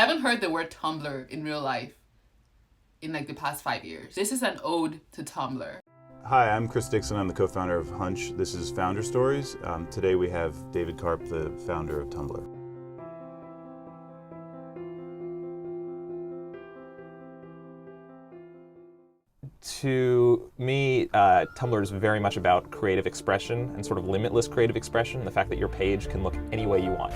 haven't heard the word Tumblr in real life in like the past 5 years. This is an ode to Tumblr. Hi, I'm Chris Dixon. I'm the co-founder of Hunch. This is Founder Stories. Today we have David Karp, the founder of Tumblr. To me, Tumblr is very much about creative expression and sort of limitless creative expression, the fact that your page can look any way you want.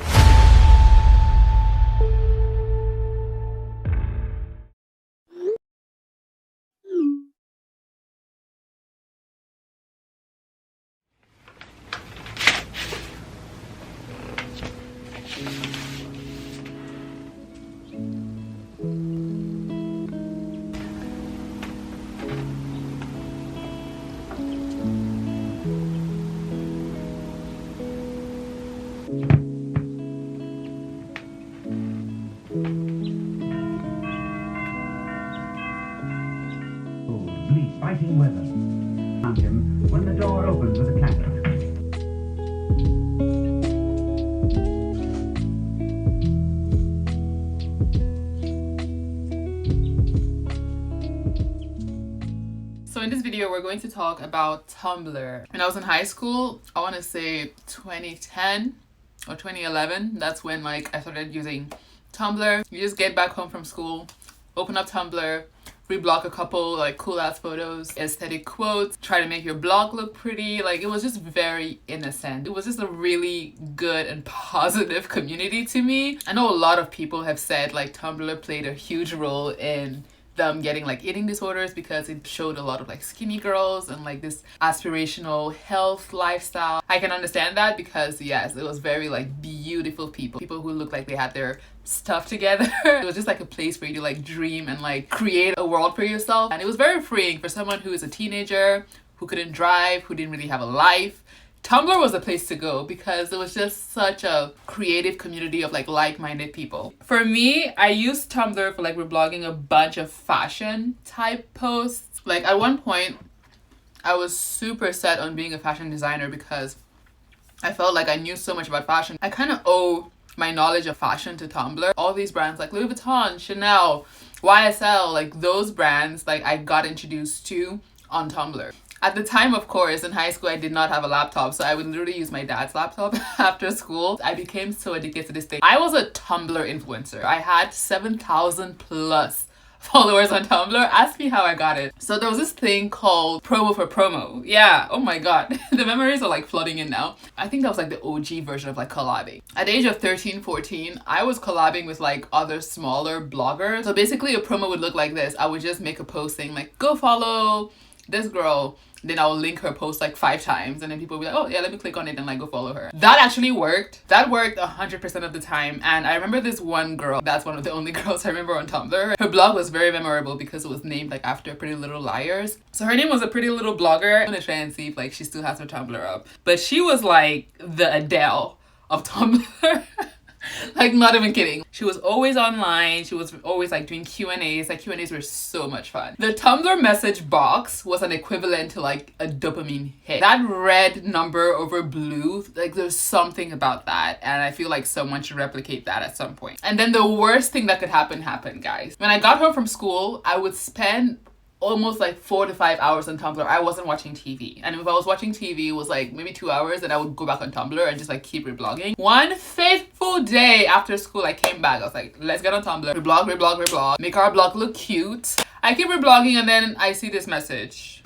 Bleak, biting weather. Found him when the door opened with a clatter. So in this video, we're going to talk about Tumblr. When I was in high school, I want to say 2010 or 2011, that's when like I started using Tumblr. You just get back home from school, open up Tumblr, reblog a couple like cool ass photos, aesthetic quotes, try to make your blog look pretty. Like, it was just very innocent. It was just a really good and positive community to me. I know a lot of people have said like Tumblr played a huge role in them getting like eating disorders because it showed a lot of like skinny girls and like this aspirational health lifestyle. I can understand that because yes, it was very like beautiful people who looked like they had their stuff together. It was just like a place for you to like dream and like create a world for yourself, and it was very freeing for someone who is a teenager, who couldn't drive, who didn't really have a life. Tumblr was the place to go because it was just such a creative community of like-minded people. For me, I used Tumblr for like reblogging a bunch of fashion type posts. Like at one point, I was super set on being a fashion designer because I felt like I knew so much about fashion. I kind of owe my knowledge of fashion to Tumblr. All these brands like Louis Vuitton, Chanel, YSL, like those brands like I got introduced to on Tumblr. At the time, of course, in high school, I did not have a laptop, so I would literally use my dad's laptop after school. I became so addicted to this thing. I was a Tumblr influencer. I had 7,000 plus followers on Tumblr. Ask me how I got it. So there was this thing called promo for promo. Yeah, oh my god. The memories are like flooding in now. I think that was like the OG version of like collabing. At the age of 13, 14, I was collabing with like other smaller bloggers. So basically a promo would look like this. I would just make a post saying like, go follow this girl. Then I'll link her post like 5 times, and then people will be like, oh yeah, let me click on it and like go follow her. That actually worked. That worked 100% of the time. And I remember this one girl, that's one of the only girls I remember on Tumblr. Her blog was very memorable because it was named like after Pretty Little Liars. So her name was a Pretty Little Blogger. I'm gonna try and see if like she still has her Tumblr up. But she was like the Adele of Tumblr. Like, not even kidding. She was always online. She was always like doing Q&As. Like, Q&As were so much fun. The Tumblr message box was an equivalent to like a dopamine hit. That red number over blue, like there's something about that, and I feel like someone should replicate that at some point. And then the worst thing that could happen happened, guys. When I got home from school, I would spend almost like 4 to 5 hours on Tumblr. I wasn't watching TV, and if I was watching TV, it was like maybe 2 hours, and I would go back on Tumblr and just like keep reblogging. One fateful day after school, I came back. I was like, let's get on Tumblr, reblog, make our blog look cute. I keep reblogging, and then I see this message.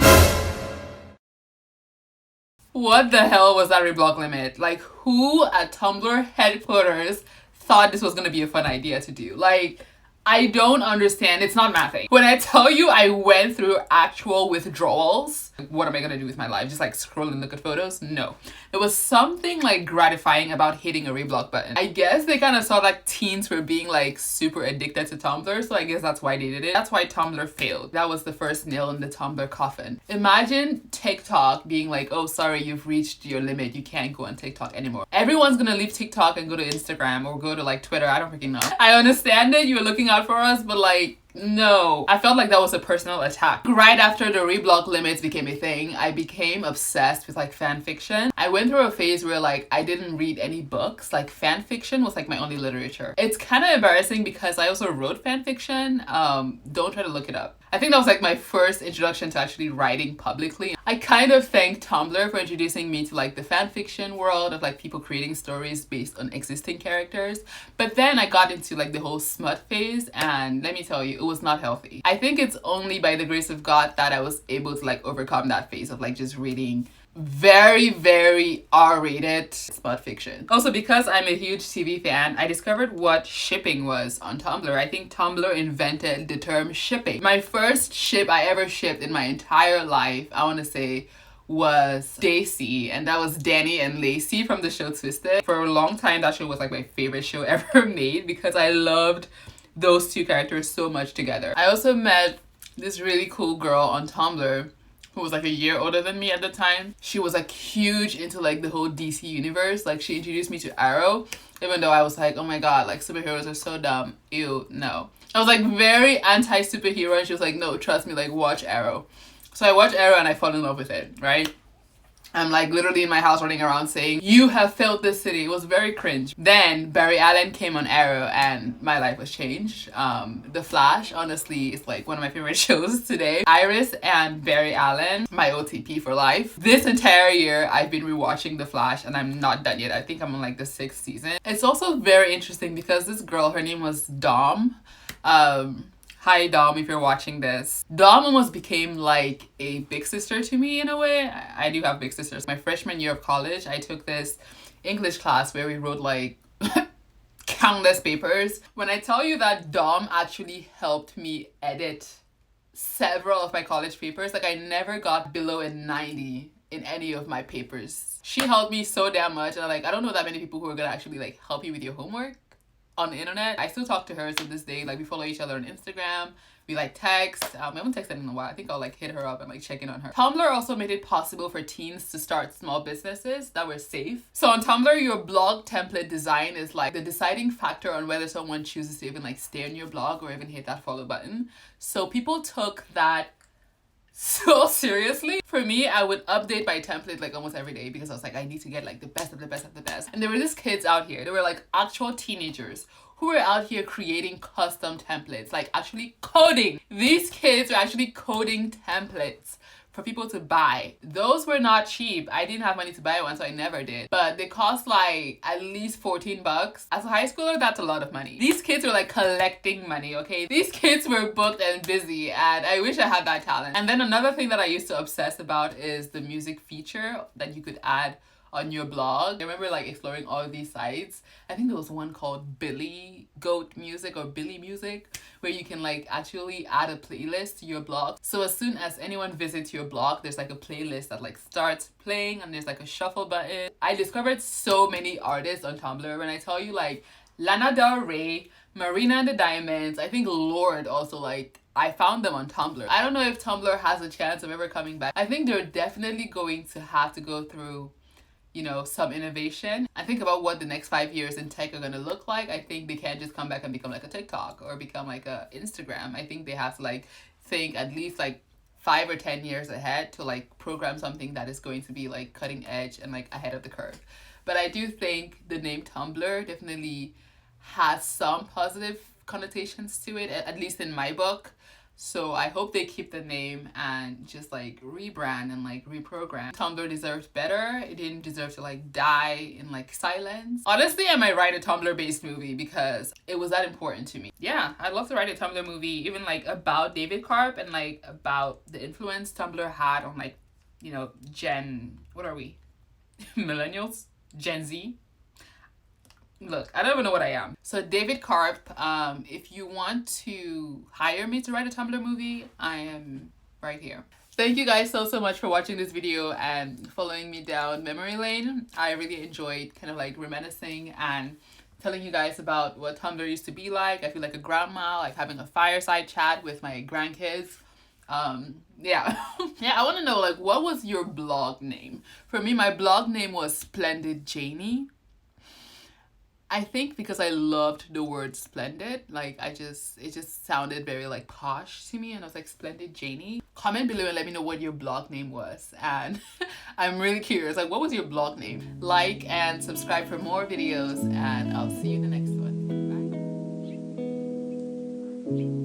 What the hell was that Reblog Limit? Like, who at Tumblr headquarters thought this was gonna be a fun idea to do? Like, I don't understand. It's not mathing. When I tell you I went through actual withdrawals, what am I gonna do with my life? Just like scroll and look at photos? No. There was something like gratifying about hitting a reblog button. I guess they kind of saw like teens were being like super addicted to Tumblr, so I guess that's why they did it. That's why Tumblr failed. That was the first nail in the Tumblr coffin. Imagine TikTok being like, oh sorry, you've reached your limit, you can't go on TikTok anymore. Everyone's gonna leave TikTok and go to Instagram or go to like Twitter. I don't freaking know. I understand it, you're looking out for us, but like, No. I felt like that was a personal attack. Right after the Reblog Limits became a thing, I became obsessed with like fan fiction. I went through a phase where like I didn't read any books. Like fan fiction was like my only literature. It's kind of embarrassing because I also wrote fan fiction. Don't try to look it up. I think that was like my first introduction to actually writing publicly. I kind of thank Tumblr for introducing me to like the fan fiction world of like people creating stories based on existing characters. But then I got into like the whole smut phase, and let me tell you, it was not healthy. I think it's only by the grace of God that I was able to like overcome that phase of like just reading very R-rated smut fiction. Also, because I'm a huge TV fan, I discovered what shipping was on Tumblr. I think Tumblr invented the term shipping. My first ship I ever shipped in my entire life, I want to say, was Stacy, and that was Danny and Lacey from the show Twisted. For a long time, that show was like my favorite show ever made because I loved those two characters so much together. I also met this really cool girl on Tumblr who was like a year older than me at the time. She was like huge into like the whole DC universe. Like she introduced me to Arrow, even though I was like, oh my god, like superheroes are so dumb. Ew, no. I was like very anti-superhero, and she was like, no, trust me, like watch Arrow. So I watched Arrow and I fell in love with it, right? I'm like literally in my house running around saying, you have failed this city. It was very cringe. Then Barry Allen came on Arrow and my life was changed. The Flash, honestly, is like one of my favorite shows today. Iris and Barry Allen, my OTP for life. This entire year, I've been rewatching The Flash and I'm not done yet. I think I'm on like the 6th season. It's also very interesting because this girl, her name was Dom. Hi Dom, if you're watching this. Dom almost became like a big sister to me in a way. I do have big sisters. My freshman year of college, I took this English class where we wrote like countless papers. When I tell you that Dom actually helped me edit several of my college papers, like I never got below a 90 in any of my papers. She helped me so damn much, and I don't know that many people who are gonna actually like help you with your homework on the internet. I still talk to her to this day. Like we follow each other on Instagram, we like text. We haven't texted in a while. I think I'll like hit her up and like check in on her. Tumblr also made it possible for teens to start small businesses that were safe. So on Tumblr, your blog template design is like the deciding factor on whether someone chooses to even like stay on your blog or even hit that follow button. So people took that so seriously. For me, I would update my template like almost every day because I was like, I need to get like the best of the best of the best. And there were these kids out here, they were like actual teenagers who were out here creating custom templates, like actually coding. These kids were actually coding templates for people to buy. Those were not cheap. I didn't have money to buy one, so I never did. But they cost like at least 14 bucks. As a high schooler, that's a lot of money. These kids were like collecting money, okay? These kids were booked and busy, and I wish I had that talent. And then another thing that I used to obsess about is the music feature that you could add on your blog. I remember like exploring all of these sites. I think there was one called Billy Goat Music or Billy Music, where you can like actually add a playlist to your blog. So as soon as anyone visits your blog, there's like a playlist that like starts playing and there's like a shuffle button. I discovered so many artists on Tumblr. When I tell you like Lana Del Rey, Marina and the Diamonds, I think Lorde also, like I found them on Tumblr. I don't know if Tumblr has a chance of ever coming back. I think they're definitely going to have to go through, you know, some innovation. I think about what the next 5 years in tech are gonna look like. I think they can't just come back and become like a TikTok or become like a Instagram. I think they have to like think at least like 5 or 10 years ahead to like program something that is going to be like cutting edge and like ahead of the curve. But I do think the name Tumblr definitely has some positive connotations to it, at least in my book. So I hope they keep the name and just like rebrand and like reprogram. Tumblr deserves better. It didn't deserve to like die in like silence. Honestly, I might write a Tumblr based movie because it was that important to me. Yeah, I'd love to write a Tumblr movie, even like about David Karp and like about the influence Tumblr had on like, you know, what are we? Millennials? Gen Z? Look, I don't even know what I am. So David Karp, if you want to hire me to write a Tumblr movie, I am right here. Thank you guys so much for watching this video and following me down memory lane. I really enjoyed kind of like reminiscing and telling you guys about what Tumblr used to be like. I feel like a grandma, like having a fireside chat with my grandkids. Yeah. Yeah, I want to know, like, what was your blog name? For me, my blog name was Splendid Janie. I think because I loved the word splendid, like it just sounded very like posh to me, and I was like, Splendid Janie. Comment below and let me know what your blog name was, and I'm really curious, like what was your blog name? Like and subscribe for more videos, and I'll see you in the next one. Bye.